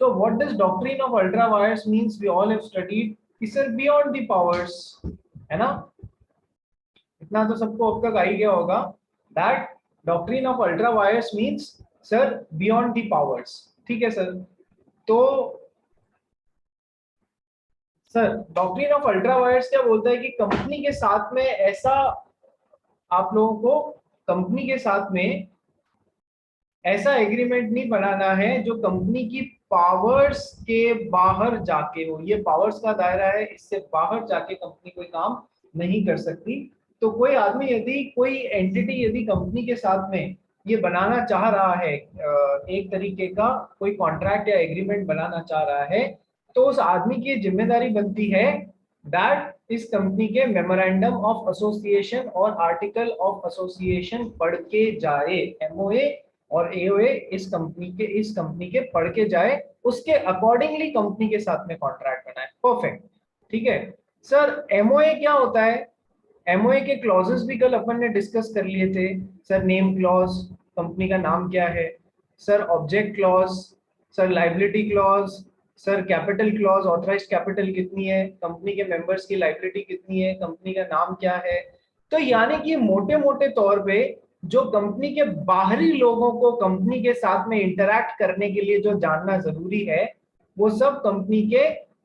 So what does doctrine of ultra wires means? We all have studied कि sir beyond the powers, है ना? इतना तो सबको अब तक आ ही गया होगा that doctrine of ultra wires means sir beyond the powers. ठीक है सर. तो sir doctrine of ultra wires क्या बोलता है कि कंपनी के साथ में ऐसा, आप लोगों को कंपनी के साथ में ऐसा एग्रीमेंट नहीं बनाना है जो कंपनी की पावर्स के बाहर जाके हो. ये पावर्स का दायरा है, इससे बाहर जाके कंपनी कोई काम नहीं कर सकती. तो कोई आदमी यदि, कोई एंटिटी यदि कंपनी के साथ में ये बनाना चाह रहा है, एक तरीके का कोई कॉन्ट्रैक्ट या एग्रीमेंट बनाना चाह रहा है, तो उस आदमी की जिम्मेदारी बनती है दैट इस कंपनी के मेमोरेंडम ऑफ एसोसिएशन और आर्टिकल ऑफ एसोसिएशन पढ़ के जाए. एमओए और एओए इस कंपनी के पढ़ के जाए, उसके अकॉर्डिंगली कंपनी के साथ में कॉन्ट्रैक्ट बनाए. परफेक्ट. ठीक है सर. एमओए क्या होता है? एमओए के क्लॉजेस भी कल अपन ने डिस्कस कर लिए थे सर. नेम क्लॉज, कंपनी का नाम क्या है sir. Object clause sir. Liability clause sir. Capital clause, authorised capital कितनी है, कंपनी के मेंबर्स की लाइबिलिटी कितनी है, कंपनी का नाम क्या है. तो यानी कि मोटे मोटे तौर पे जो कंपनी के बाहरी लोगों को कंपनी के साथ में इंटरैक्ट करने के लिए जो जानना जरूरी है, वो सब कंपनी के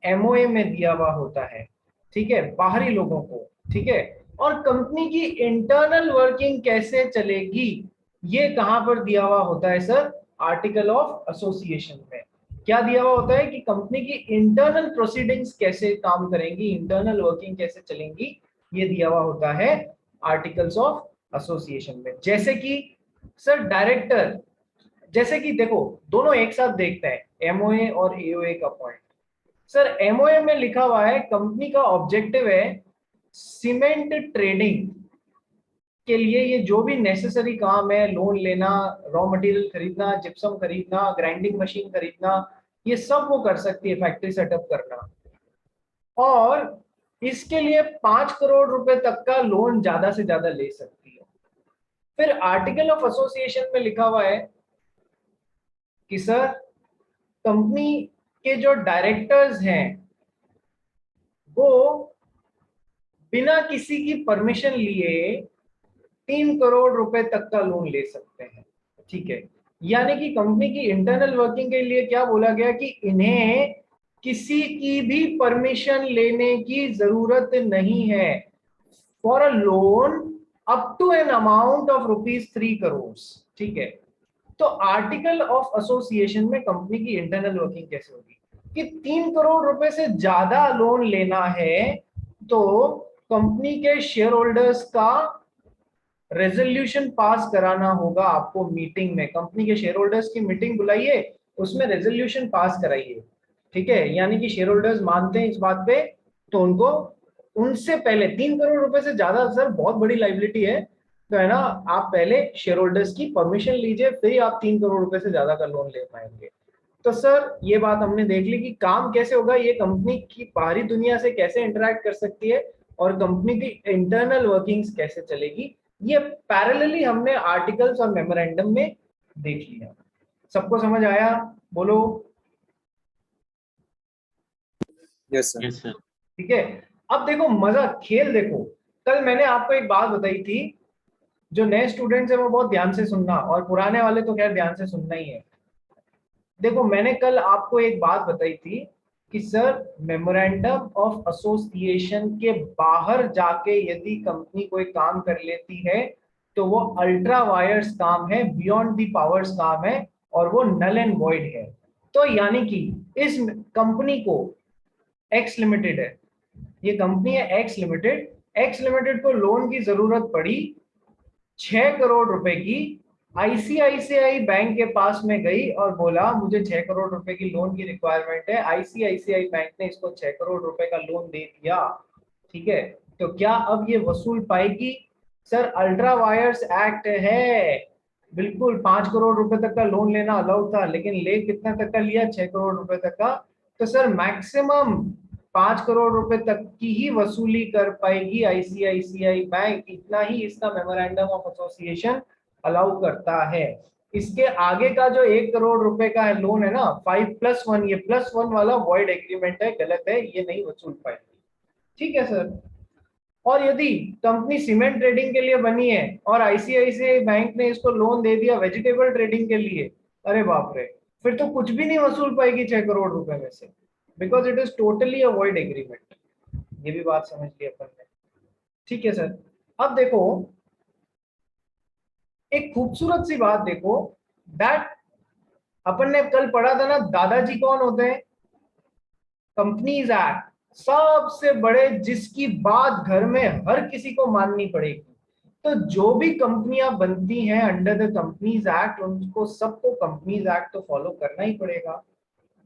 एमओए में दिया हुआ होता है. ठीक है, बाहरी लोगों को. ठीक है. और कंपनी की इंटरनल वर्किंग कैसे चलेगी, ये कहां पर दिया हुआ होता है सर? आर्टिकल ऑफ एसोसिएशन में. क्या दिया हुआ होता है कि कंपनी की इंटरनल प्रोसीडिंग्स कैसे काम करेंगी, इंटरनल वर्किंग कैसे चलेंगी, ये दिया हुआ होता है आर्टिकल्स ऑफ एसोसिएशन में. जैसे कि सर डायरेक्टर, जैसे कि देखो दोनों एक साथ देखते हैं, एमओए और एओए का पॉइंट. सर एमओए में लिखा हुआ है कंपनी का ऑब्जेक्टिव है सीमेंट ट्रेडिंग के लिए ये जो भी नेसेसरी काम है, लोन लेना, रॉ मटेरियल खरीदना, जिप्सम खरीदना, ग्राइंडिंग मशीन खरीदना, ये सब वो कर सकती है, फैक्ट्री सेटअप करना. और इसके लिए 5 करोड़ रुपए तक का लोन ज्यादा से ज्यादा ले सकती है. फिर आर्टिकल ऑफ एसोसिएशन में लिखा हुआ है कि सर कंपनी के जो डायरेक्टर्स हैं वो बिना किसी की परमिशन लिए 3 करोड़ रुपए तक का लोन ले सकते हैं. ठीक है. यानी कि कंपनी की इंटरनल वर्किंग के लिए क्या बोला गया कि इन्हें किसी की भी परमिशन लेने की जरूरत नहीं है for a loan up to an amount of ₹3 crore. ठीक है. तो आर्टिकल ऑफ एसोसिएशन में कंपनी की इंटरनल वर्किंग कैसे होगी कि 3 करोड़ रुपए से ज्यादा लोन लेना है तो कंपनी के शेयर होल्डर्स का रेजोल्यूशन पास कराना होगा आपको मीटिंग में. कंपनी के शेयर होल्डर्स की मीटिंग बुलाइए, उसमें रेजोल्यूशन पास कराइए. ठीक है. यानी कि शेयर होल्डर्स मानते हैं इस बात पे, तो उनको उनसे पहले 3 करोड़ रुपए से ज्यादा सर बहुत बड़ी लाइबिलिटी है, तो है ना, आप पहले शेयर होल्डर्स की परमिशन लीजिए, फिर आप 3 करोड़ रुपए से ज्यादा का लोन ले पाएंगे. तो सर ये बात हमने देख ली कि काम कैसे होगा, ये कंपनी की बाहरी दुनिया से कैसे इंटरेक्ट कर सकती है और कंपनी की इंटरनल वर्किंग्स कैसे चलेगी, ये पैरेलली हमने आर्टिकल्स और मेमोरेंडम में देख लिया. सबको समझ आया? बोलो. Yes sir. Yes sir. ठीक है. अब देखो मजा, खेल देखो. कल मैंने आपको एक बात बताई थी, जो नए स्टूडेंट्स हैं वो बहुत ध्यान से सुनना, और पुराने वाले तो खैर ध्यान से सुनना ही है. देखो मैंने कल आपको एक बात बताई थी कि सर मेमोरेंडम ऑफ एसोसिएशन के बाहर जाके यदि कंपनी कोई काम कर लेती है तो वो अल्ट्रा वायर्स काम है, बियॉन्ड दी पावर्स काम है, और वो नल एंड वॉइड है. तो यानी कि इस कंपनी को, एक्स लिमिटेड है, ये कंपनी है एक्स लिमिटेड, एक्स लिमिटेड को लोन की जरूरत पड़ी 6 करोड़ रुपए की. आईसीआईसीआई बैंक के पास में गई और बोला मुझे 6 करोड़ रुपए की लोन की रिक्वायरमेंट है. आईसीआईसीआई बैंक ने इसको 6 करोड़ रुपए का लोन दे दिया. ठीक है. तो क्या अब ये वसूल पाएगी? सर अल्ट्रा वायर्स एक्ट है, बिल्कुल 5 करोड़ रुपए तक का लोन लेना अलाउड था, लेकिन ले कितना तक का लिया? 6 करोड़ रुपए तक का. तो सर मैक्सिमम 5 करोड़ रुपए तक की ही वसूली कर पाएगी आईसीआईसीआई बैंक. इतना ही इसका मेमोरेंडम ऑफ एसोसिएशन अलाउ करता है. इसके आगे का जो 1 करोड़ रुपए का है लोन है ना, 5+1, ये +1 वाला वॉइड एग्रीमेंट है, गलत है, ये नहीं वसूल पाएगी। ठीक है सर। और यदि कंपनी सीमेंट ट्रेडिंग के लिए बनी है और आईसीआईसीआई बैंक ने इसको लोन दे दिया वेजिटेबल ट्रेडिंग के लिए, अरे बाप रे, फिर तो कुछ भी नहीं वसूल पाएगी 6 करोड़ रुपए में से, because it is totally a void agreement. ये भी बात समझ ली अपन ने। ठीक है सर। अब देखो एक खूबसूरत सी बात देखो, दैट अपन ने कल पढ़ा था ना, दादाजी कौन होते हैं? कंपनीज एक्ट, सबसे बड़े जिसकी बात घर में हर किसी को माननी पड़ेगी। तो जो भी कंपनियां बनती हैं अंडर द कंपनीज एक्ट, उनको सबको कंपनीज एक्ट तो फॉलो करना ही पड़ेगा।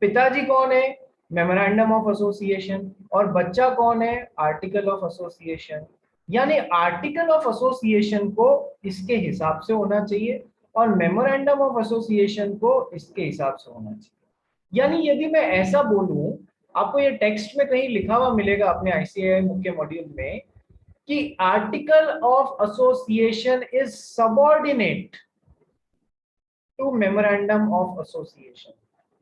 पिताजी कौन है? Memorandum of association. और बच्चा कौन है? Article of association. यानी आर्टिकल ऑफ एसोसिएशन को इसके हिसाब से होना चाहिए और मेमोरेंडम ऑफ एसोसिएशन को इसके हिसाब से होना चाहिए। यानी यदि मैं ऐसा बोलूं, आपको ये टेक्स्ट में कहीं लिखा हुआ मिलेगा अपने आईसीएआई मुख्य मॉड्यूल में कि article of association is subordinate to memorandum of association.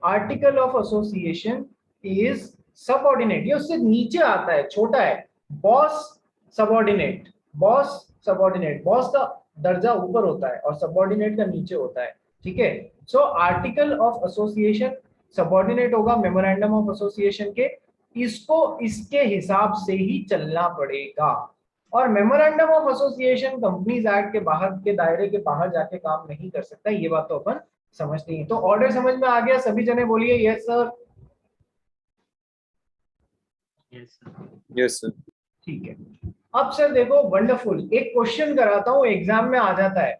Article of association is subordinate, ये उससे नीचे आता है, छोटा है। Boss subordinate, boss subordinate, boss का दर्जा ऊपर होता है और सबऑर्डिनेट का नीचे होता है। ठीक है। So article of association subordinate होगा मेमोरेंडम ऑफ एसोसिएशन के, इसको इसके हिसाब से ही चलना पड़ेगा। और memorandum of association companies act के बाहर के दायरे के बाहर जाके काम नहीं कर सकता, ये बात तो अपन समझते हैं। तो ऑर्डर समझ में आ गया? सभी जने बोलिए यस सर। Yes sir. ठीक है। अब सर देखो वंडरफुल, एक क्वेश्चन कराता हूं, एग्जाम में आ जाता है,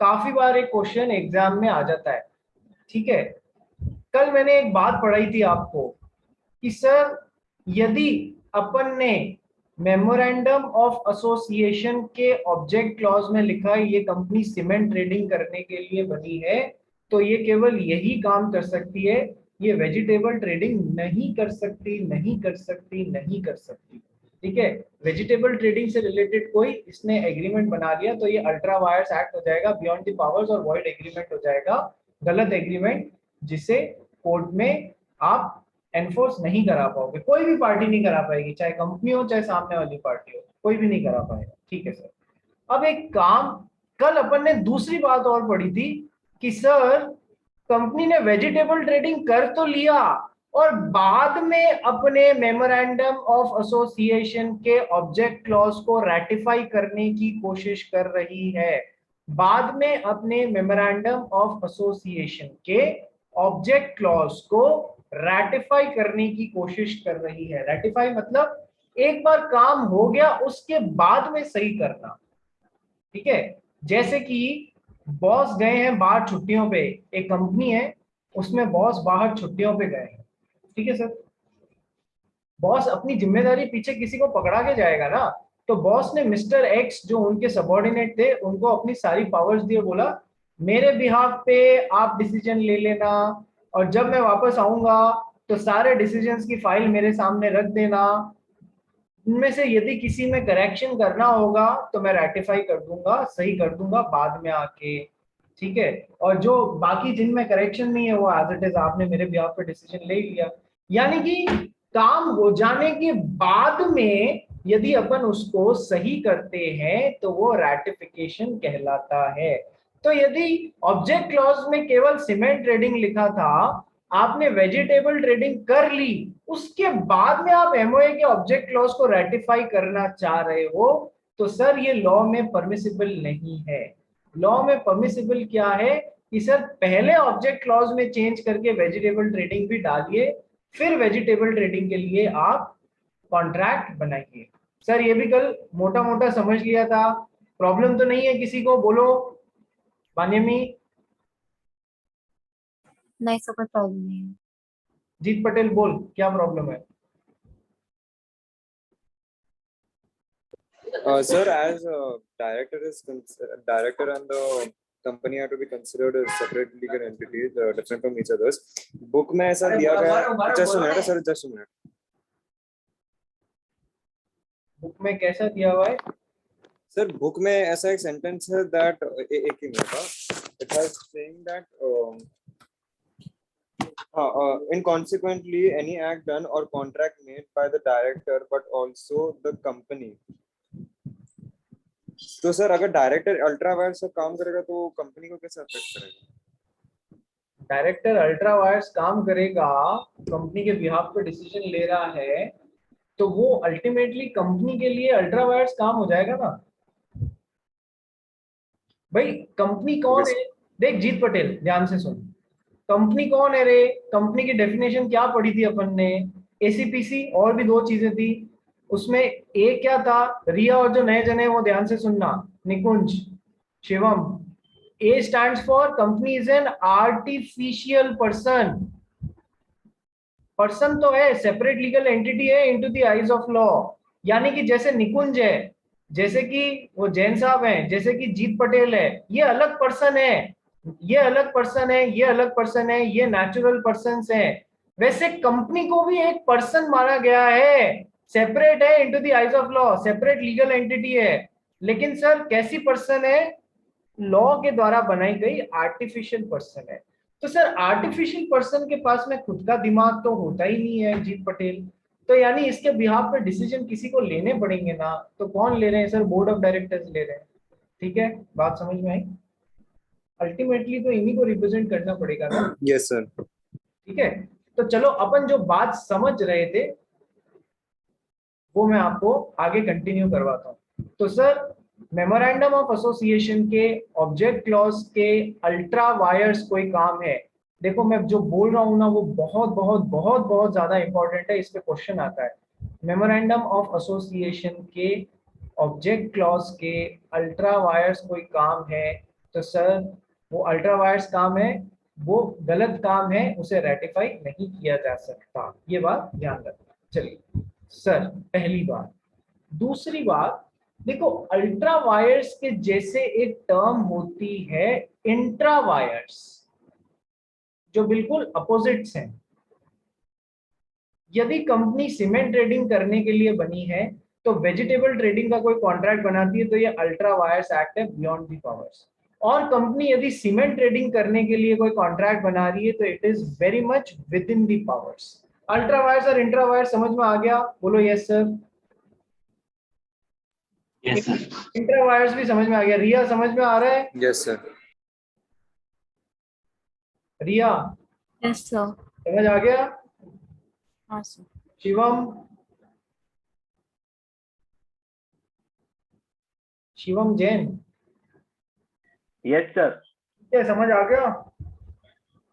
काफी बार एक क्वेश्चन एग्जाम में आ जाता है। ठीक है। कल मैंने एक बात पढ़ाई थी आपको कि सर यदि अपन ने मेमोरेंडम ऑफ एसोसिएशन के ऑब्जेक्ट क्लॉज में लिखा है ये कंपनी सीमेंट ट्रेडिंग करने के लिए बनी है, तो ये केवल यही काम कर सकती है, ये वेजिटेबल ट्रेडिंग नहीं कर सकती, नहीं कर सकती, नहीं कर सकती। ठीक है। वेजिटेबल ट्रेडिंग से रिलेटेड कोई इसने एग्रीमेंट बना लिया तो ये अल्ट्रा वायर्स एक्ट हो जाएगा, बियॉन्ड द पावर्स और वॉइड एग्रीमेंट हो जाएगा, गलत एग्रीमेंट, जिसे कोर्ट में आप एनफोर्स नहीं करा पाओगे, कोई भी पार्टी नहीं करा पाएगी, चाहे कंपनी हो चाहे सामने वाली पार्टी हो, कोई भी नहीं करा पाएगा। ठीक है सर। अब एक काम, कल अपन ने दूसरी बात और पढ़ी थी कि सर कंपनी ने वेजिटेबल ट्रेडिंग कर तो लिया और बाद में अपने मेमोरेंडम ऑफ एसोसिएशन के ऑब्जेक्ट क्लॉज को रैटिफाई करने की कोशिश कर रही है, बाद में अपने मेमोरेंडम ऑफ एसोसिएशन के ऑब्जेक्ट क्लॉज को रैटिफाई करने की कोशिश कर रही है। रैटिफाई मतलब एक बार काम हो गया उसके बाद में सही करना। ठीक है। जैसे कि बॉस गए हैं बाहर छुट्टियों पे, एक कंपनी है उसमें बॉस बाहर छुट्टियों पे गए हैं। ठीक है सर। बॉस अपनी जिम्मेदारी पीछे किसी को पकड़ा के जाएगा ना, तो बॉस ने मिस्टर एक्स जो उनके सबऑर्डिनेट थे उनको अपनी सारी पावर्स दिए, बोला मेरे बिहाफ पे आप डिसीजन ले लेना और जब मैं वापस आऊंगा तो सारे डिसीजंस की फाइल मेरे सामने रख देना, इनमें से यदि किसी में करेक्शन करना होगा तो मैं रेटिफाई कर दूंगा, सही कर दूंगा बाद में आके। ठीक है। और जो बाकी जिनमें करेक्शन नहीं है वो एज इट इज आपने मेरे बिहाफ पे डिसीजन ले लिया। यानी कि काम हो जाने के बाद में यदि अपन उसको सही करते हैं तो वो रैटिफिकेशन कहलाता है। तो यदि ऑब्जेक्ट क्लॉज में केवल सीमेंट ट्रेडिंग लिखा था, आपने वेजिटेबल ट्रेडिंग कर ली, उसके बाद में आप एमओए के ऑब्जेक्ट क्लॉज को रेटिफाई करना चाह रहे हो, तो सर ये लॉ में परमिसिबल नहीं है। लॉ में परमिसिबल क्या है कि सर पहले ऑब्जेक्ट क्लॉज में चेंज करके वेजिटेबल ट्रेडिंग भी डालिए, फिर वेजिटेबल ट्रेडिंग के लिए आप कॉन्ट्रैक्ट बनाइए। सर ये भी कल मोटा मोटा समझ लिया था, प्रॉब्लम तो नहीं है किसी को? बोलो मान्यमी। नहीं सर, कोई प्रॉब्लम नहीं है। जीत पटेल बोल क्या प्रॉब्लम है? Sir, as director and the company are to be considered as separate legal entities, different from each others. Book में ऐसा दिया गया, just a minute sir, just a minute. Book में कैसा दिया हुआ है? सर बुक में ऐसा एक सेंटेंस है दैट एक ही minute, it has saying that in consequently any act done or contract made by the director but also the company. तो सर अगर डायरेक्टर अल्ट्रा वायर्स का काम करेगा तो कंपनी को कैसे अफेक्ट करेगा? डायरेक्टर अल्ट्रा वायर्स काम करेगा, कंपनी के बिहाफ पे डिसीजन ले रहा है, तो वो अल्टीमेटली कंपनी के लिए अल्ट्रा वायर्स काम हो जाएगा ना भाई। कंपनी कौन है? देख जीत पटेल, ध्यान से सुन, कंपनी कौन है रे? कंपनी की डेफिनेशन क्या पढ़ी थी अपन ने? एसीपीसी और भी दो चीजें थी उसमें, एक क्या था? रिया और जो नए जने वो ध्यान से सुनना, Nikunj, Shivam, a stands for company is an artificial person. Person तो है, सेपरेट लीगल एंटिटी है into the eyes of law. यानी कि जैसे निकुंज है, जैसे कि वो जैन साहब हैं, जैसे कि जीत पटेल है, ये अलग पर्सन है, ये अलग पर्सन है, ये अलग पर्सन है, ये नेचुरल पर्सन्स हैं। वैसे कंपनी को भी एक पर्सन माना गया है, सेपरेट है into the eyes of law, separate legal entity है। लेकिन सर कैसी पर्सन है? लॉ के द्वारा बनाई गई आर्टिफिशियल पर्सन है। तो सर आर्टिफिशियल पर्सन के पास में खुद का दिमाग तो होता ही नहीं है जीत पटेल, तो यानी इसके बिहाफ पे डिसीजन किसी को लेने पड़ेंगे ना, तो कौन ले रहे हैं सर? बोर्ड ऑफ डायरेक्टर्स ले रहे हैं। ठीक है, बात समझ में आई? अल्टीमेटली तो इन्हीं को रिप्रेजेंट करना पड़ेगा ना। Yes sir. ठीक है, तो चलो अपन जो बात समझ रहे थे वो मैं आपको आगे कंटिन्यू करवाता हूँ। तो सर मेमोरेंडम ऑफ एसोसिएशन के ऑब्जेक्ट क्लॉज के अल्ट्रा वायर्स कोई काम है। देखो मैं जो बोल रहा हूँ ना वो बहुत बहुत बहुत बहुत ज्यादा इंपॉर्टेंट है, इस पे क्वेश्चन आता है। मेमोरेंडम ऑफ एसोसिएशन के ऑब्जेक्ट क्लॉज के अल्ट्रा वायर्स कोई काम है, तो सर वो अल्ट्रा वायर्स काम है, वो गलत काम है, उसे रेटिफाई नहीं किया जा सकता, ये बात ध्यान रखना। चलिए सर पहली बात। दूसरी बात देखो, अल्ट्रा वायर्स के जैसे एक टर्म होती है इंट्रा वायर्स, जो बिल्कुल अपोजिट्स हैं। यदि कंपनी सीमेंट ट्रेडिंग करने के लिए बनी है तो वेजिटेबल ट्रेडिंग का कोई कॉन्ट्रैक्ट बनाती है तो ये अल्ट्रा वायर्स एक्ट है बियॉन्ड दी पावर्स। और कंपनी यदि सीमेंट ट्रेडिंग करने के लिए कोई कॉन्ट्रैक्ट बना रही है तो it is very much with in the powers. Ultra vires और इंट्रा वायर्स समझ में आ गया? बोलो yes sir. Yes sir. Intra wires भी समझ में आ गया। रिया समझ में आ रहा है? Yes sir. Riya yes sir. समझ आ गया? हाँ sir. Shivam, Shivam Jain, yes sir. क्या समझ आ गया?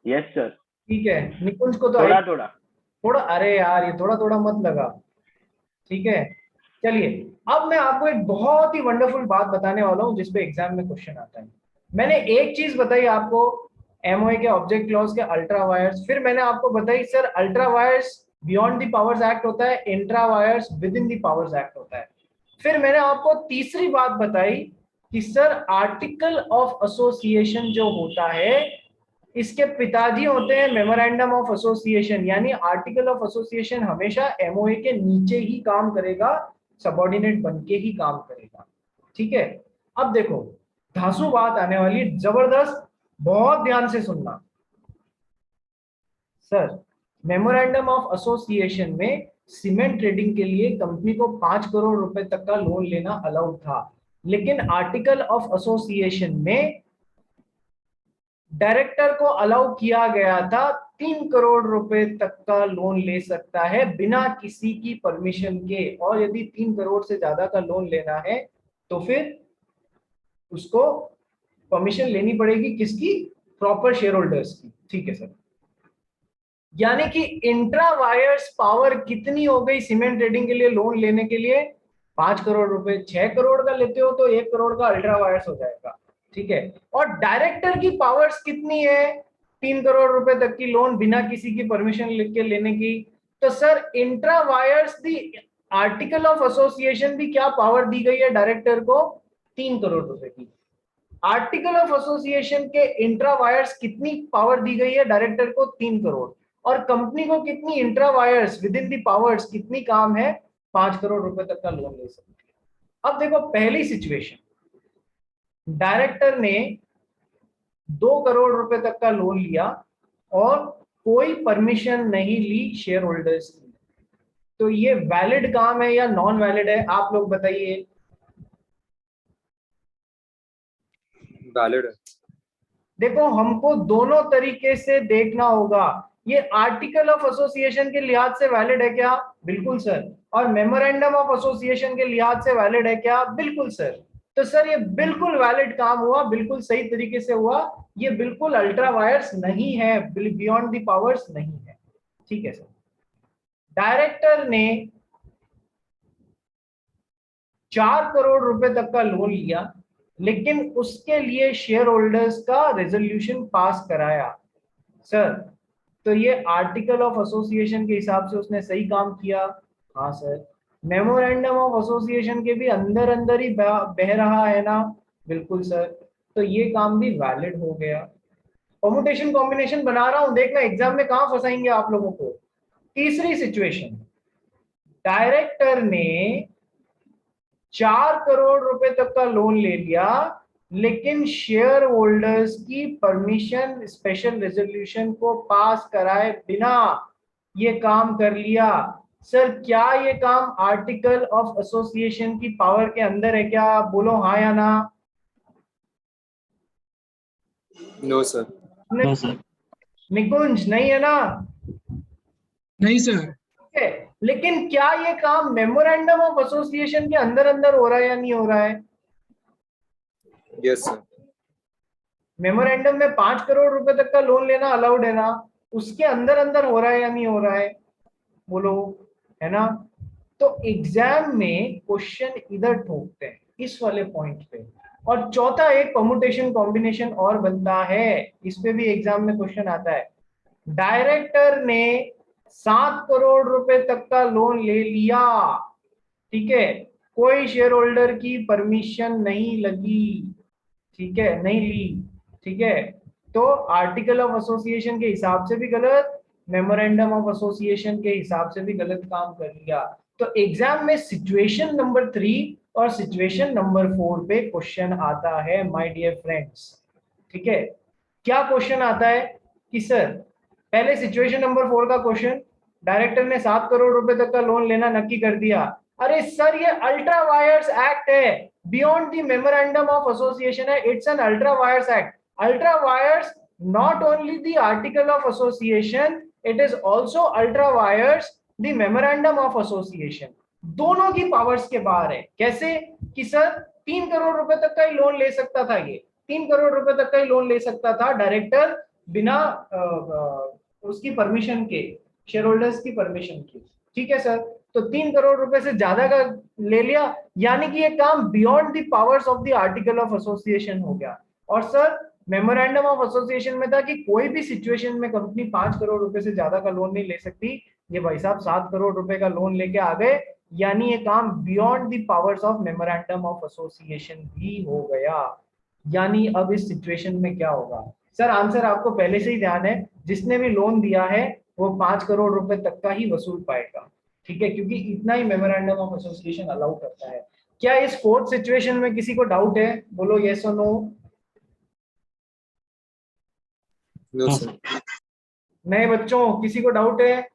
Yes sir. ठीक है, निकुंज को तो थोड़ा थोड़ा थोड़ा, अरे यार ये थोड़ा थोड़ा मत लगा। ठीक है, चलिए अब मैं आपको एक बहुत ही वंडरफुल बात बताने वाला हूं जिसपे एग्जाम में क्वेश्चन आता है। मैंने एक चीज बताई आपको, एमओए के ऑब्जेक्ट क्लॉज के अल्ट्रा वायर्स, फिर मैंने आपको बताई sir ultra vires beyond the powers act होता है, intra wires with in the powers act होता है। फिर मैंने आपको तीसरी बात बताई कि सर आर्टिकल ऑफ एसोसिएशन जो होता है इसके पिताजी होते हैं मेमोरेंडम ऑफ एसोसिएशन, यानी आर्टिकल ऑफ एसोसिएशन हमेशा एमओए के नीचे ही काम करेगा, सबऑर्डिनेट बन के ही काम करेगा। ठीक है, अब देखो धांसू बात आने वाली जबरदस्त, बहुत ध्यान से सुनना। सर मेमोरेंडम ऑफ एसोसिएशन में सीमेंट ट्रेडिंग के लिए कंपनी को 5 करोड़ रुपए तक का लोन लेना अलाउड था, लेकिन आर्टिकल ऑफ एसोसिएशन में डायरेक्टर को अलाउ किया गया था 3 करोड़ रुपए तक का लोन ले सकता है बिना किसी की परमिशन के, और यदि 3 करोड़ से ज्यादा का लोन लेना है तो फिर उसको परमिशन लेनी पड़ेगी किसकी? प्रॉपर शेयर होल्डर्स की। ठीक है सर, यानी कि इंट्रा वायर्स पावर कितनी हो गई सीमेंट ट्रेडिंग के लिए लोन लेने के लिए? 5 करोड़ रुपए। 6 करोड़ का लेते हो तो 1 करोड़ का अल्ट्रा वायर्स हो जाएगा। ठीक है, और डायरेक्टर की पावर्स कितनी है? 3 करोड़ रुपए तक की लोन बिना किसी की परमिशन लिख के लेने की। तो sir intra wires the article of association भी क्या पावर दी गई है डायरेक्टर को? 3 करोड़ रुपए की। आर्टिकल ऑफ एसोसिएशन के इंट्रा वायर्स कितनी पावर दी गई है डायरेक्टर को? 3 करोड़। और कंपनी को कितनी intra wires with in the powers कितनी काम है? 5 करोड़ रुपए तक का लोन ले सकती है। अब देखो पहली सिचुएशन, डायरेक्टर ने 2 करोड़ रुपए तक का लोन लिया और कोई परमिशन नहीं ली शेयर होल्डर्स की, तो ये वैलिड काम है या नॉन वैलिड है, आप लोग बताइए। वैलिड है। देखो हमको दोनों तरीके से देखना होगा। ये आर्टिकल ऑफ एसोसिएशन के लिहाज से वैलिड है क्या? बिल्कुल सर। और मेमोरेंडम ऑफ एसोसिएशन के लिहाज से वैलिड है क्या? बिल्कुल सर। तो सर ये बिल्कुल वैलिड काम हुआ, बिल्कुल सही तरीके से हुआ। ये बिल्कुल अल्ट्रा वायर्स नहीं है, बियॉन्ड द पावर्स नहीं है। ठीक है सर। डायरेक्टर ने 4 करोड़ रुपए तक का लोन लिया, लेकिन उसके लिए शेयर होल्डर्स का रेजोल्यूशन पास कराया। सर तो ये आर्टिकल ऑफ एसोसिएशन के हिसाब से उसने सही काम किया? हाँ सर। मेमोरेंडम ऑफ एसोसिएशन के भी अंदर अंदर ही बह रहा है ना? बिल्कुल सर। तो ये काम भी वैलिड हो गया। परमुटेशन कॉम्बिनेशन बना रहा हूं, देखना एग्जाम में कहां फंसाएंगे आप लोगों को। तीसरी सिचुएशन, डायरेक्टर ने 4 करोड़ रुपए तक का लोन ले लिया, लेकिन शेयर होल्डर्स की परमिशन स्पेशल रेजोल्यूशन को पास कराए बिना ये काम कर लिया। सर क्या ये काम आर्टिकल ऑफ एसोसिएशन की पावर के अंदर है क्या? बोलो हाँ या ना। No sir. No sir. Nikunj नहीं है ना? नहीं सर। ठीक है, लेकिन क्या ये काम मेमोरेंडम ऑफ एसोसिएशन के अंदर अंदर हो रहा है या नहीं हो रहा है? Yes sir. मेमोरेंडम में 5 करोड़ रुपए तक का लोन लेना अलाउड है ना? उसके अंदर अंदर हो रहा है या नहीं हो रहा है? बोलो, है ना? तो एग्जाम में क्वेश्चन इधर ठोकते हैं इस वाले पॉइंट पे। और चौथा एक परमुटेशन कॉम्बिनेशन और बनता है, इस पे भी एग्जाम में क्वेश्चन आता है। डायरेक्टर ने 7 करोड़ रुपए तक का लोन ले लिया, ठीक है, कोई शेयर होल्डर की परमिशन नहीं लगी, ठीक है, नहीं ली, ठीक है। तो आर्टिकल ऑफ एसोसिएशन के हिसाब से भी गलत, मेमोरेंडम ऑफ एसोसिएशन के हिसाब से भी गलत काम कर लिया। तो एग्जाम में सिचुएशन नंबर 3 और सिचुएशन नंबर 4 पे क्वेश्चन आता है माय डियर फ्रेंड्स। ठीक है, क्या क्वेश्चन आता है कि सर पहले सिचुएशन नंबर 4 का क्वेश्चन, डायरेक्टर ने 7 करोड़ रुपए तक का लोन लेना नक्की कर दिया। अरे सर ये अल्ट्रा वायर्स एक्ट है, beyond the memorandum of association है, it's an ultra vires act. Ultra vires not only the article of association, it is also ultra vires the memorandum of association. दोनों की powers के बाहर है। कैसे कि sir 3 crore रुपए तक का ही लोन ले सकता था, ये 3 करोड़ रुपए तक का ही लोन ले सकता था डायरेक्टर, बिना उसकी परमिशन के, शेयर होल्डर्स की परमिशन की। ठीक है सर, तो 3 करोड़ रुपए से ज्यादा का ले लिया, यानी कि ये काम beyond the powers of the article of association हो गया। और सर मेमोरेंडम ऑफ एसोसिएशन में था कि कोई भी सिचुएशन में कंपनी 5 करोड़ रुपए से ज्यादा का लोन नहीं ले सकती। ये भाई साहब 7 करोड़ रुपए का लोन लेके आ गए, यानी ये काम beyond the powers of memorandum of association भी हो गया। यानी अब इस सिचुएशन में क्या होगा? सर आंसर आपको पहले से ही ध्यान है, जिसने भी लोन दिया है वो 5 करोड़ रुपए तक का ही वसूल पाएगा। ठीक है, क्योंकि इतना ही मेमोरेंडम ऑफ एसोसिएशन अलाउ करता है। क्या इस फोर्थ सिचुएशन में किसी को डाउट है? बोलो यस और नो। No sir. नए बच्चों किसी को डाउट है?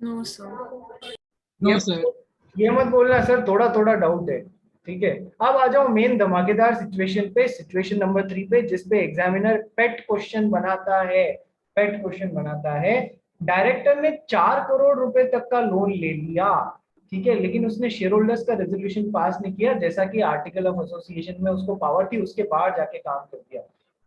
No sir. No sir. ये मत बोलना सर थोड़ा थोड़ा डाउट है। ठीक है, अब आ जाओ मेन धमाकेदार सिचुएशन पे, सिचुएशन नंबर 3 पे, जिसपे एग्जामिनर पेट क्वेश्चन बनाता है। पेट क्वेश्चन बनाता है, डायरेक्टर ने 4 करोड़ रुपए तक का लोन ले लिया, ठीक है, लेकिन उसने शेयर होल्डर्स का रेजोल्यूशन पास नहीं किया, जैसा कि आर्टिकल ऑफ एसोसिएशन में उसको पावर थी, उसके बाहर जाके काम कर दिया।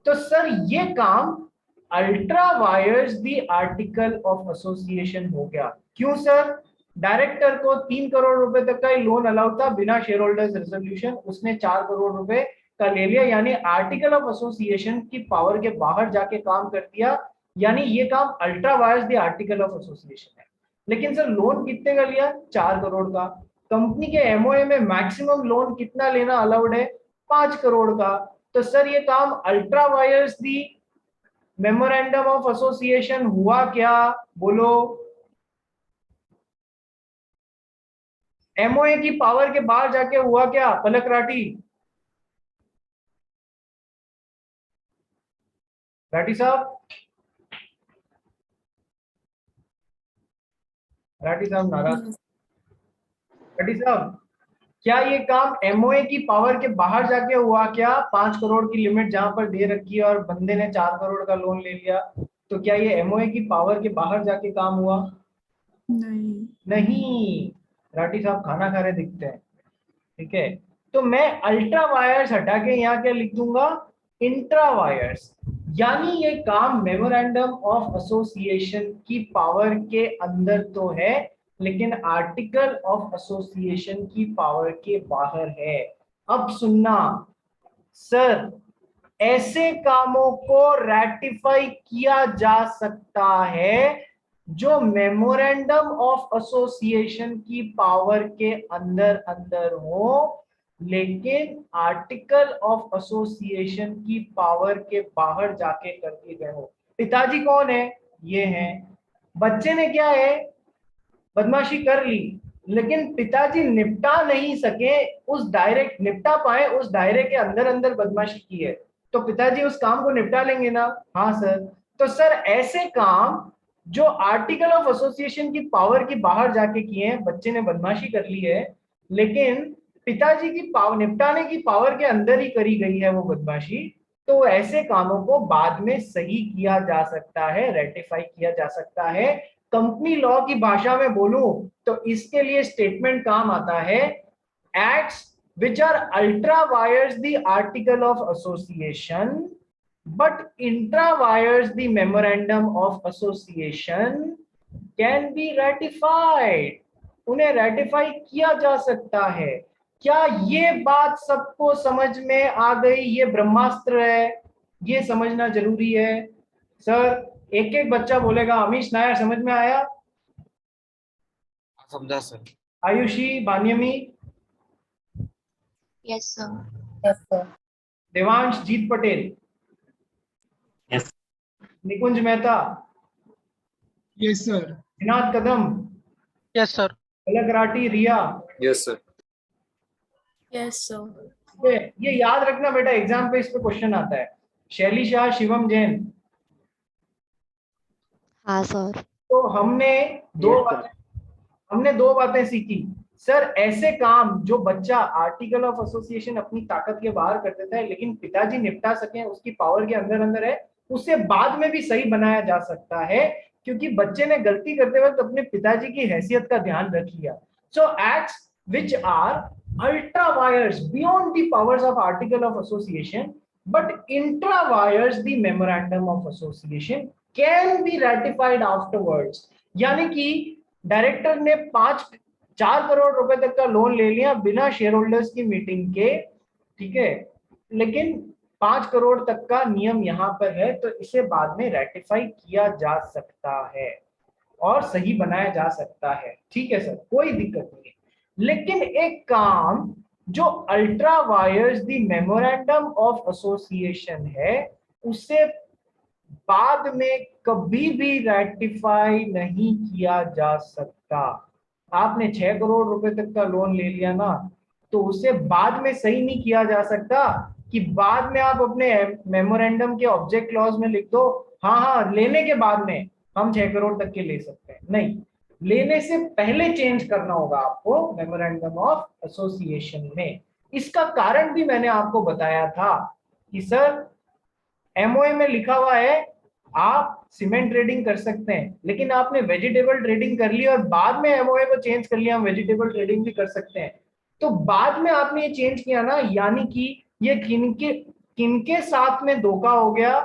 तो सर ये काम ultra vires the article of association हो गया। क्यों सर? डायरेक्टर को 3 करोड़ रुपए तक का ही लोन अलाउड था बिना शेयर होल्डर्स रेजोल्यूशन, उसने 4 करोड़ रुपए का ले लिया, यानी आर्टिकल ऑफ एसोसिएशन की पावर के बाहर जाके काम कर दिया, यानी ये काम ultra vires the article of association है। लेकिन सर लोन कितने का लिया? 4 करोड़ का। कंपनी के एमओए में मैक्सिमम लोन कितना लेना अलाउड है? 5 करोड़ का। तो सर ये काम ultra vires the memorandum of association हुआ क्या? बोलो। एमओए की पावर के बाहर जाके हुआ क्या पलक राठी? राठी साहब, राठी साहब नाराज। राठी साहब, क्या ये काम एमओए की पावर के बाहर जाके हुआ क्या? 5 करोड़ की लिमिट जहां पर दे रखी है और बंदे ने 4 करोड़ का लोन ले लिया, तो क्या ये एमओए की पावर के बाहर जाके काम हुआ? नहीं। नहीं। राठी साहब खाना खा रहे दिखते हैं। ठीक है, तो मैं अल्ट्रा वायर्स हटा के यहाँ क्या लिख दूंगा? Intra wires. यानी ये काम मेमोरेंडम ऑफ एसोसिएशन की पावर के अंदर तो है, लेकिन आर्टिकल ऑफ एसोसिएशन की पावर के बाहर है। अब सुनना सर, ऐसे कामों को रैटिफाई किया जा सकता है जो मेमोरेंडम ऑफ एसोसिएशन की पावर के अंदर अंदर हो, लेकिन आर्टिकल ऑफ एसोसिएशन की पावर के बाहर जाके कर दिए गए हो। पिताजी कौन है? ये हैं। बच्चे ने क्या है? बदमाशी कर ली, लेकिन पिताजी निपटा नहीं सके, उस डायरेक्ट निपटा पाए उस दायरे के अंदर अंदर बदमाशी की है, तो पिताजी उस काम को निपटा लेंगे ना? हाँ सर। तो सर ऐसे काम जो आर्टिकल ऑफ एसोसिएशन की पावर की बाहर जाके किए हैं, बच्चे ने बदमाशी कर ली है, लेकिन पिताजी की पावर निपटाने की पावर के अंदर ही करी गई है वो बदमाशी, तो ऐसे कामों को बाद में सही किया जा सकता है, रेटिफाई किया जा सकता है। कंपनी लॉ की भाषा में बोलूं तो इसके लिए स्टेटमेंट काम आता है, acts which are ultra wires the article of association but intra wires the memorandum of association can be ratified। उन्हें रेटिफाई किया जा सकता है। क्या ये बात सबको समझ में आ गई? ये ब्रह्मास्त्र है, ये समझना जरूरी है। सर एक एक बच्चा बोलेगा। अमीश नायर समझ में आया? समझा सर। आयुषी, बानियमी, Yes, sir. Yes, sir. Devansh, Jeet Patel, Yes. Nikunj Mehta, Yes, sir. Vinod Kadam, yes sir. Palak Rathi, Riya. Yes, sir. Yes, sir. ये याद रखना बेटा, एग्जाम पे इस पे क्वेश्चन आता है। शैली शाह, शिवम जैन। हाँ सर। तो हमने दो बातें सीखी। सर ऐसे काम जो बच्चा आर्टिकल ऑफ एसोसिएशन अपनी ताकत के बाहर कर देता है, लेकिन पिताजी निपटा सके, उसकी पावर के अंदर अंदर है, उसे बाद में भी सही बनाया जा सकता है, क्योंकि बच्चे ने गलती करते वक्त अपने पिताजी की हैसियत का ध्यान रख लिया। सो acts which are ultra wires beyond the powers of article of association but intra wires the memorandum of association can be ratified afterwards। यानी कि डायरेक्टर ने 4 करोड़ रुपए तक का लोन ले लिया बिना शेयर होल्डर्स की मीटिंग के, ठीक है, लेकिन 5 करोड़ तक का नियम यहां पर है, तो इसे बाद में रेटिफाई किया जा सकता है और सही बनाया जा सकता है। ठीक है सर, कोई दिक्कत नहीं है। लेकिन एक काम जो ultra vires the memorandum of association है, उसे बाद में कभी भी रेटिफाई नहीं किया जा सकता। आपने 6 करोड़ रुपए तक का लोन ले लिया ना, तो उसे बाद में सही नहीं किया जा सकता कि बाद में आप अपने मेमोरेंडम के ऑब्जेक्ट क्लॉज में लिख दो हाँ लेने के बाद में हम 6 करोड़ तक के ले सकते हैं। नहीं, लेने से पहले चेंज करना होगा आपको मेमोरेंडम ऑफ एसोसिएशन में। इसका कारण भी मैंने आपको बताया था कि सर एमओए में लिखा हुआ है आप सीमेंट ट्रेडिंग कर सकते हैं, लेकिन आपने वेजिटेबल ट्रेडिंग कर ली और बाद में एमओए को चेंज कर लिया हम वेजिटेबल ट्रेडिंग भी कर सकते हैं। तो बाद में आपने ये चेंज किया ना, यानी कि ये किनके साथ में धोखा हो गया?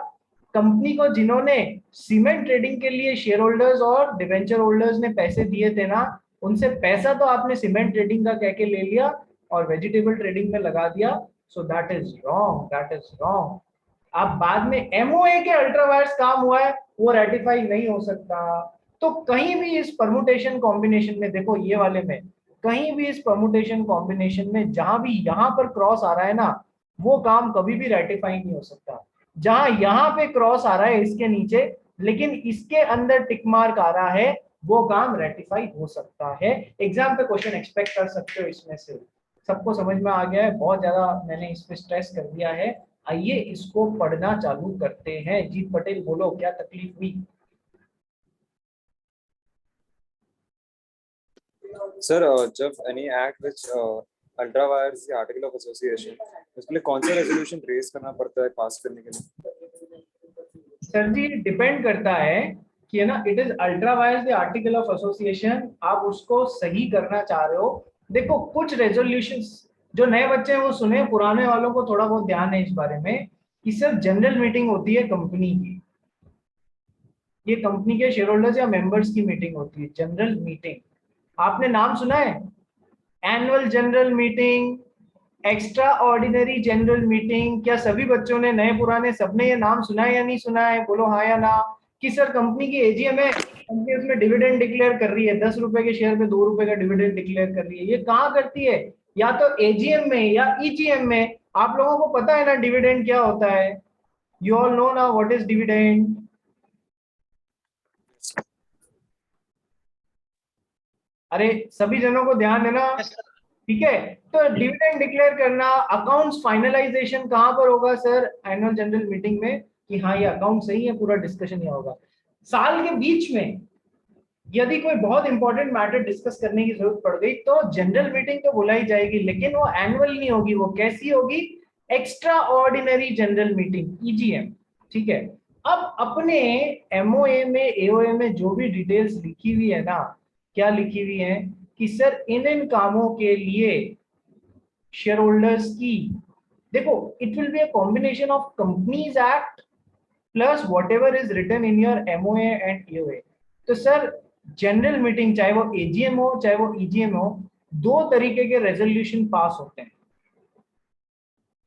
कंपनी को जिन्होंने सीमेंट ट्रेडिंग के लिए शेयर होल्डर्स और डिवेंचर होल्डर्स ने पैसे दिए थे ना, उनसे पैसा तो आपने सीमेंट ट्रेडिंग का कह के ले लिया और वेजिटेबल ट्रेडिंग में लगा दिया। So that is wrong, that is wrong. अब बाद में एमओए के अल्ट्रावायर्स काम हुआ है, वो रेटिफाई नहीं हो सकता। तो कहीं भी इस परमुटेशन कॉम्बिनेशन में, देखो ये वाले में, कहीं भी इस परमुटेशन कॉम्बिनेशन में जहां भी यहां पर क्रॉस आ रहा है ना, वो काम कभी भी रेटिफाई नहीं हो सकता। जहां यहां पे क्रॉस आ रहा है इसके नीचे, लेकिन इसके अंदर टिक मार्क आ रहा है, वो काम रेटिफाई हो सकता है। एग्जाम पे क्वेश्चन एक्सपेक्ट कर सकते हो इसमें से। सबको समझ में आ गया है? बहुत ज्यादा मैंने इस पे स्ट्रेस कर दिया है। आइए इसको पढ़ना चालू करते हैं। जीत पटेल बोलो, क्या तकलीफ हुई? सर जब any act which ultra vires the article of association, उसके लिए कौन सा रेजोल्यूशन रेज करना पड़ता है पास करने के लिए? सर जी डिपेंड करता है कि है ना, it is ultra vires the article of association, आप उसको सही करना चाह रहे हो। देखो कुछ रेजोल्यूशंस, जो नए बच्चे हैं वो सुने, पुराने वालों को थोड़ा बहुत ध्यान है इस बारे में कि सर जनरल मीटिंग होती है कंपनी की, ये कंपनी के शेयर होल्डर्स या मेंबर्स की मीटिंग होती है, जनरल मीटिंग। आपने नाम सुना है? Annual general meeting, extra ordinary general meeting. क्या सभी बच्चों ने, नए पुराने सबने ये नाम सुना है या नहीं सुना है? बोलो हाँ या ना। कि सर कंपनी की एजीएम है, कंपनी उसमें डिविडेंड डिक्लेयर कर रही है, 10 रुपए के शेयर पे 2 रुपए का डिविडेंड डिक्लेयर कर रही है। ये कहाँ करती है? या तो एजीएम में या ईजीएम में। आप लोगों को पता है ना डिविडेंड क्या होता है? यू ऑल नो ना व्हाट इज डिविडेंड? अरे सभी जनों को ध्यान देना, ठीक है? तो डिविडेंड डिक्लेयर करना, अकाउंट्स फाइनलाइजेशन कहां पर होगा सर? एनुअल जनरल मीटिंग में, कि हाँ ये अकाउंट सही है, पूरा डिस्कशन यहाँ होगा। साल के बीच में यदि कोई बहुत इंपॉर्टेंट मैटर डिस्कस करने की जरूरत पड़ गई तो जनरल मीटिंग तो बुलाई जाएगी, लेकिन वो एनुअल नहीं होगी। वो कैसी होगी? Extra ordinary general meeting, EGM, ठीक है? अब अपने एमओए में, एओए में जो भी डिटेल्स लिखी हुई है ना, क्या लिखी हुई है कि सर इन कामों के लिए शेयर होल्डर्स की, देखो it will be a combination of companies act plus whatever is written in your MOA and AOA. तो सर जनरल मीटिंग, चाहे वो एजीएम हो चाहे वो ईजीएम हो, दो तरीके के रेजोल्यूशन पास होते हैं।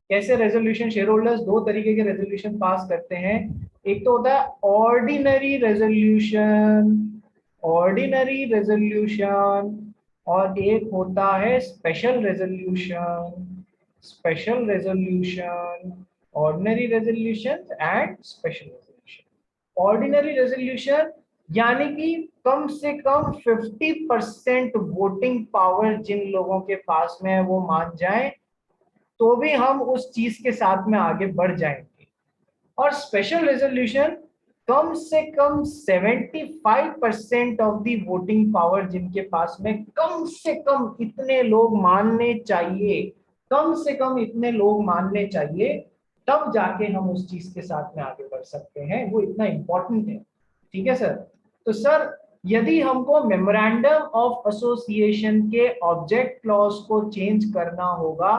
कैसे रेजोल्यूशन? शेयर होल्डर्स दो तरीके के रेजोल्यूशन पास करते हैं। एक तो होता है ऑर्डिनरी रेजोल्यूशन, ऑर्डिनरी रेजोल्यूशन, और एक होता है special resolution, special resolution, ordinary resolution and special resolution. Ordinary resolution यानी कि कम से कम 50% वोटिंग पावर जिन लोगों के पास में है वो मान जाएं तो भी हम उस चीज के साथ में आगे बढ़ जाएंगे। और स्पेशल रेजोल्यूशन कम से कम 75% ऑफ दी वोटिंग पावर जिनके पास में, कम से कम इतने लोग मानने चाहिए, कम से कम इतने लोग मानने चाहिए, तब जाके हम उस चीज के साथ में आगे बढ़ सकते हैं। वो इतना इंपॉर्टेंट है, ठीक है सर? तो सर यदि हमको मेमोरेंडम ऑफ एसोसिएशन के ऑब्जेक्ट क्लॉज को चेंज करना होगा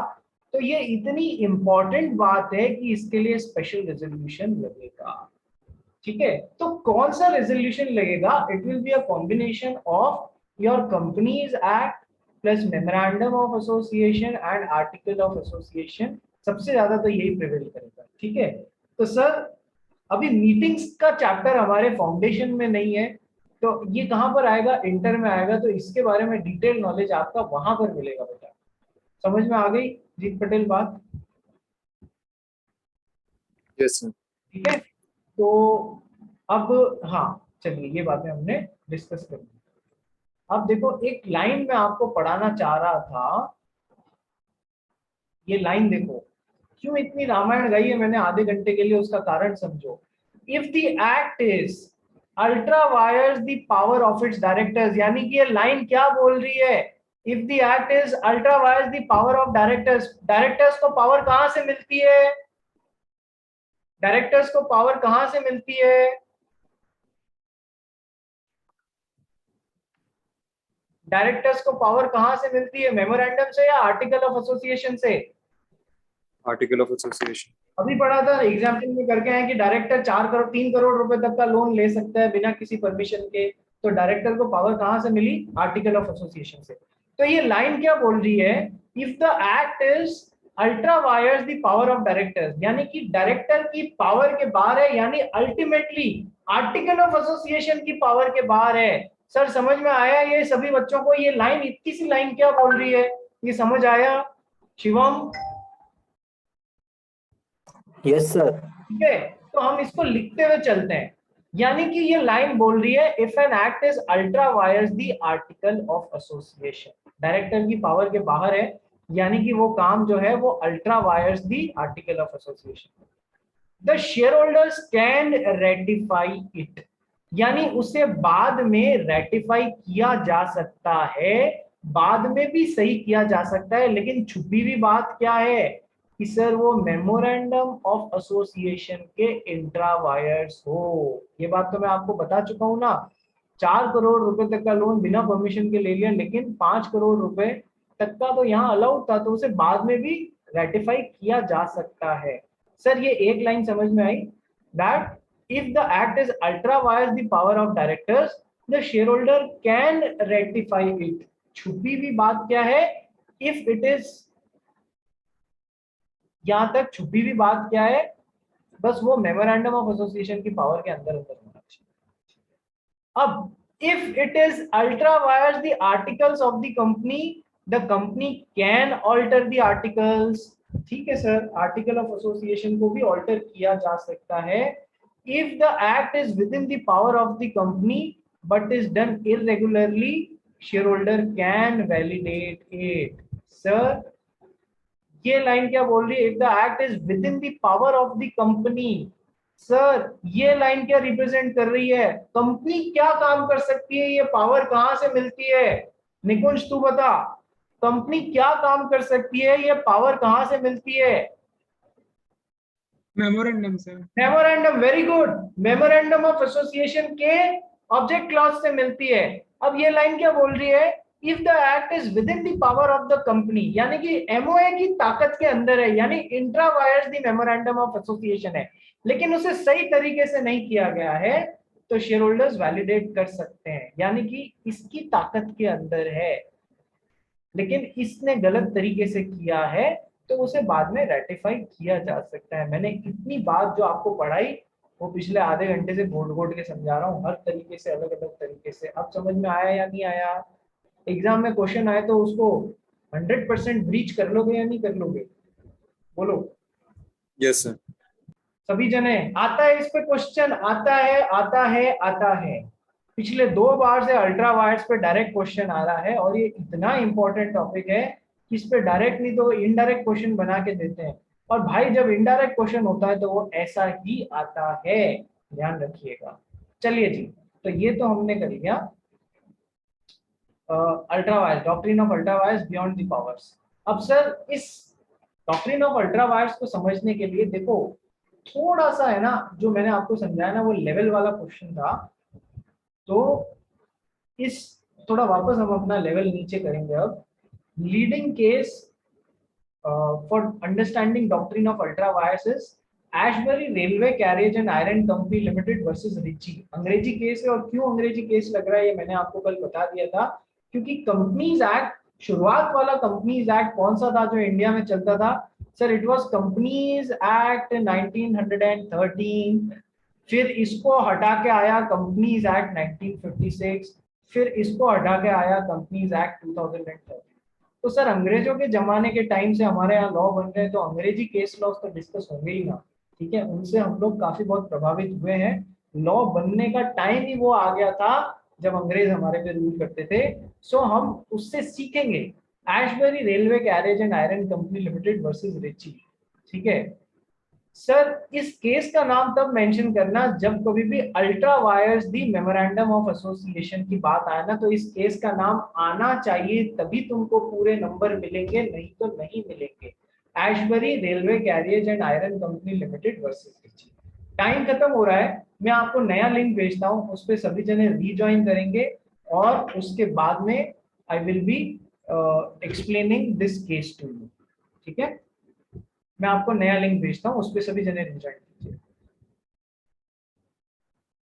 तो ये इतनी इंपॉर्टेंट बात है कि इसके लिए स्पेशल रेजोल्यूशन लगेगा, ठीक है? तो कौन सा रेजोल्यूशन लगेगा? It will be a combination of your companies act plus memorandum of association and article of association. सबसे ज्यादा तो यही प्रिवेल करेगा, ठीक है? तो सर अभी मीटिंग्स का चैप्टर हमारे फाउंडेशन में नहीं है, तो ये कहां पर आएगा? इंटर में आएगा। तो इसके बारे में डिटेल नॉलेज आपका वहां पर मिलेगा बेटा। समझ में आ गई जीत पटेल बात? Yes sir. ठीक है, तो अब हाँ चलिए ये बातें हमने डिस्कस कर ली। अब देखो एक लाइन में आपको पढ़ाना चाह रहा था, ये लाइन देखो। क्यों इतनी रामायण गाई है मैंने आधे घंटे के लिए, उसका कारण समझो। If the act is ultra vires the power of its directors, यानी कि ये लाइन क्या बोल रही है? If the act is ultra vires the power of directors, directors को पावर कहां से मिलती है? डायरेक्टर्स को पावर कहां से मिलती है? डायरेक्टर्स को पावर कहां से मिलती है? मेमोरेंडम से या आर्टिकल ऑफ एसोसिएशन से? Article of association. अभी पढ़ा था, एग्जाम्पल में करके आए कि डायरेक्टर 3 करोड़ रुपए तक का लोन ले सकता है बिना किसी परमिशन के। तो डायरेक्टर को पावर कहां से मिली? आर्टिकल ऑफ एसोसिएशन से। तो ये लाइन क्या बोल रही है? If the act is ultra vires the power of directors, यानी कि डायरेक्टर की पावर के बाहर है, यानी अल्टीमेटली आर्टिकल ऑफ एसोसिएशन की पावर के बाहर है। सर समझ में आया ये सभी बच्चों को? ये लाइन, इतनी सी लाइन क्या बोल रही है? ये समझ आया शिवम? Yes sir. ठीक है, तो हम इसको लिखते हुए चलते हैं। यानी कि ये लाइन बोल रही है if an act is ultra vires the article of association, director की पावर के बाहर है, यानी कि वो काम जो है वो ultra vires the article of association. The share holders can ratify it, यानी उसे बाद में रेटिफाई किया जा सकता है, बाद में भी सही किया जा सकता है, लेकिन छुपी हुई बात क्या है कि सर वो मेमोरेंडम ऑफ एसोसिएशन के इंट्रा वायर्स हो। ये बात तो मैं आपको बता चुका हूं ना, 4 करोड़ रुपए तक का लोन बिना परमिशन के ले लिया, लेकिन 5 करोड़ रुपए तक का तो यहाँ अलाउड था, तो उसे बाद में भी रेटिफाई किया जा सकता है। सर ये एक लाइन समझ में आई, that if the act is ultra vires the power of directors the share holder can ratify it. छुपी हुई बात क्या है, इफ इट इज, यहां तक छुपी हुई बात क्या है, बस वो मेमोरेंडम ऑफ एसोसिएशन की पावर के अंदर अंदर होना चाहिए। अब if it is ultra vires the articles of the company can alter the articles. ठीक है सर, आर्टिकल ऑफ एसोसिएशन को भी ऑल्टर किया जा सकता है if the act is with in the power of the company but is done irregularly, share can validate it. Sir ये line क्या बोल रही है, if the act is with in the power of the company. Sir ये line क्या represent कर रही है, कंपनी क्या काम कर सकती है, ये पावर कहां से मिलती है, निकुंज तू बता, कंपनी क्या काम कर सकती है, ये पावर कहां से मिलती है। Memorandum sir. Memorandum, very good, memorandum of association के ऑब्जेक्ट क्लॉज से मिलती है। अब ये लाइन क्या बोल रही है, if the act is with in the power of the company, यानी कि एमओए की ताकत के अंदर है, यानी intra wires the memorandum of association है, लेकिन उसे सही तरीके से नहीं किया गया है, तो शेयर होल्डर्स वैलिडेट कर सकते हैं, यानी कि इसकी ताकत के अंदर है, लेकिन इसने गलत तरीके से किया है, तो उसे बाद में रेटिफाई किया जा सकता है। मैंने इतनी बात जो आपको पढ़ाई वो पिछले आधे घंटे से घोट घोट के समझा रहा हूँ, हर तरीके से, अलग अलग तरीके से। अब समझ में आया या नहीं आया, एग्जाम में क्वेश्चन आए तो उसको 100% ब्रीच कर लोगे या नहीं कर लोगे, बोलो। Yes sir. सभी जने आता है इस पे क्वेश्चन, आता है। पिछले 2 बार से अल्ट्रा वायर्स पे डायरेक्ट क्वेश्चन आ रहा है, और ये इतना इंपॉर्टेंट टॉपिक है कि इस पे डायरेक्ट नहीं तो इनडायरेक्ट क्वेश्चन बना के देते हैं, और भाई जब इनडायरेक्ट क्वेश्चन होता है तो वो ऐसा ही आता है, ध्यान रखिएगा। चलिए जी, तो ये तो हमने कर लिया ultra vires, doctrine of ultra wires beyond the powers. अब सर इस डॉक्ट्रिन ऑफ अल्ट्रा वायर्स को समझने के लिए देखो थोड़ा सा है ना, जो मैंने आपको समझाया ना वो लेवल वाला क्वेश्चन था, तो इस थोड़ा वापस हम अपना लेवल नीचे करेंगे। अब leading case for understanding doctrine of ultra vires is Ashbury Railway Carriage and Iron Company Limited versus Riche. अंग्रेजी केस है, और क्यों अंग्रेजी केस लग रहा है ये मैंने आपको कल बता दिया था, क्योंकि कंपनीज एक्ट, शुरुआत वाला कंपनीज एक्ट कौन सा था जो इंडिया में चलता था, sir it was companies act 1913, फिर इसको हटा के आया कंपनीज एक्ट 1956, फिर इसको हटा के आया कंपनीज एक्ट 2013। तो सर अंग्रेजों के जमाने के टाइम से हमारे यहाँ लॉ बन रहे हैं, तो अंग्रेजी केस लॉ तो डिस्कस होंगे ही ना, ठीक है, उनसे हम लोग काफी बहुत प्रभावित हुए हैं। लॉ बनने का टाइम ही वो आ गया था जब अंग्रेज हमारे पे रूल करते थे, सो हम उससे सीखेंगे। Ashbury Railway Carriage and Iron Company Limited versus Riche, ठीक है सर। इस केस का नाम तब मेंशन करना जब कभी भी ultra vires the memorandum of association की बात आए ना, तो इस केस का नाम आना चाहिए, तभी तुमको पूरे नंबर मिलेंगे, नहीं तो नहीं मिलेंगे। Ashbury Railway Carriage and Iron Company Limited versus Riche. Time खत्म हो रहा है, मैं आपको नया लिंक भेजता हूँ, उस पर सभी जने रीज्वाइन करेंगे, और उसके बाद में I will be explaining this case to you, ठीक है। मैं आपको नया लिंक भेजता हूँ, उस पर सभी जने रीज्वाइन